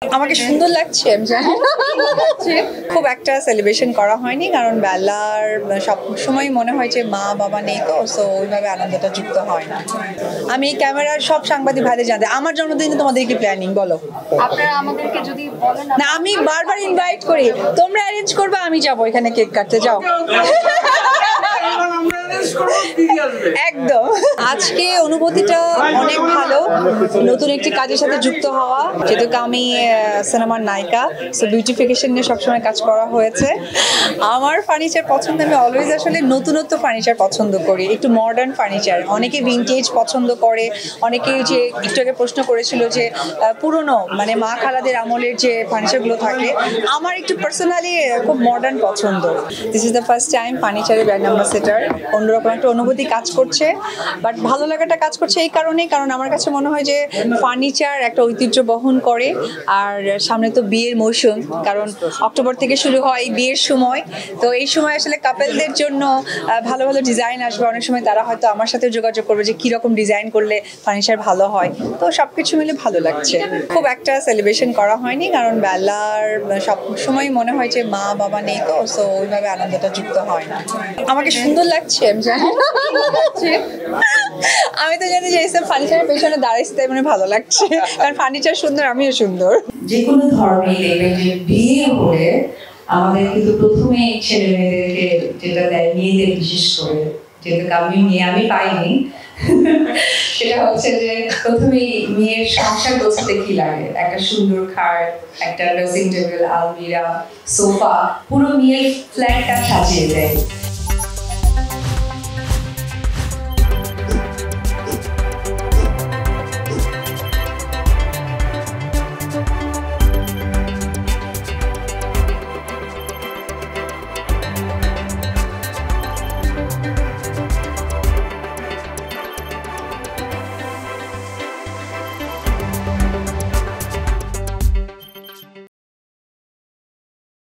আমাকে সুন্দর লাগছে আমি জানি খুব একটা সেলিব্রেশন করা হয়নি কারণ বেলার সব সময় মনে হয় যে মা বাবা নেই তো সো ওইভাবে আনন্দটা যুক্ত হয় না। আমি ক্যামেরার সব সাংবাদিক ভাইদের জানতে আমার জন্মদিনে তোমাদের কি প্ল্যানিং বলো? আপনারা আমাদেরকে যদি বলেন না আমি বারবার ইনভাইট করি, তোমরা অ্যারেঞ্জ করবে আমি যাবো এখানে কেক কাটতে, যাও একদম। আজকে অনুভূতিটা অনেক ভালো, নতুন একটি কাজের সাথে যুক্ত হওয়া, যেহেতু আমি সিনেমার নায়িকা সো বিউটিফিকেশন নিয়ে সবসময় কাজ করা হয়েছে। আমার ফার্নিচার পছন্দ, আমি অলওয়েজ আসলে নতুনত্ব ফার্নিচার পছন্দ করি, একটু মডার্ন ফার্নিচার। অনেকে ভিনটেজ পছন্দ করে, অনেকে যে একটু আগে প্রশ্ন করেছিল যে পুরনো মানে মা খালাদের আমলের যে ফার্নিচারগুলো থাকে, আমার একটু পার্সোনালি খুব মডার্ন পছন্দ। This is the first time ফার্নিচারের ব্র্যান্ড অ্যাম্বাসেডর, অন্যরকম একটা অনুভূতি কাজ করছে, বাট ভালো লাগাটা কাজ করছে এই কারণেই কারণ আমার কাছে মনে হয় যে ফার্নিচার একটা ঐতিহ্য বহন করে। আর সামনে তো বিয়ের মৌসুম, কারণ অক্টোবর থেকে শুরু হয় বিয়ের সময়, তো এই সময় আসলে কাপেলদের জন্য ভালো ভালো ডিজাইন আসবে। অনেক সময় তারা হয়তো আমার সাথে যোগাযোগ করবে যে কীরকম ডিজাইন করলে ফার্নিচার ভালো হয়, তো সব কিছু মিলে ভালো লাগছে। খুব একটা সেলিব্রেশন করা হয়নি কারণ বেলার সব সময় মনে হয় যে মা বাবা নেই তো সো ওইভাবে আনন্দটা যুক্ত হয় না। আমাকে সুন্দর লাগছে আমি জানি আমি তো জানি যে এইসব ফার্নিচারের পেছনে দাঁড়াইছি তাই মানে ভালো লাগছে, কারণ ফার্নিচার সুন্দর আমিও সুন্দর। যে কোনো ধর্মেই দেখবেন যে বিয়ে হলে আমাদের কিন্তু প্রথমেই ছেলে মেয়েদেরকে যেটা দেয়, মেয়েদের বিশেষ করে, যেহেতু আমি পাইনি সেটা হচ্ছে যে প্রথমেই মেয়ের সংসার গোছাতে কি লাগে, একটা সুন্দর খাট, একটা ড্রেসিং টেবিল, আলমিরা, সোফা, পুরো মেয়ের ফ্ল্যাটটা সাজিয়ে দেয়।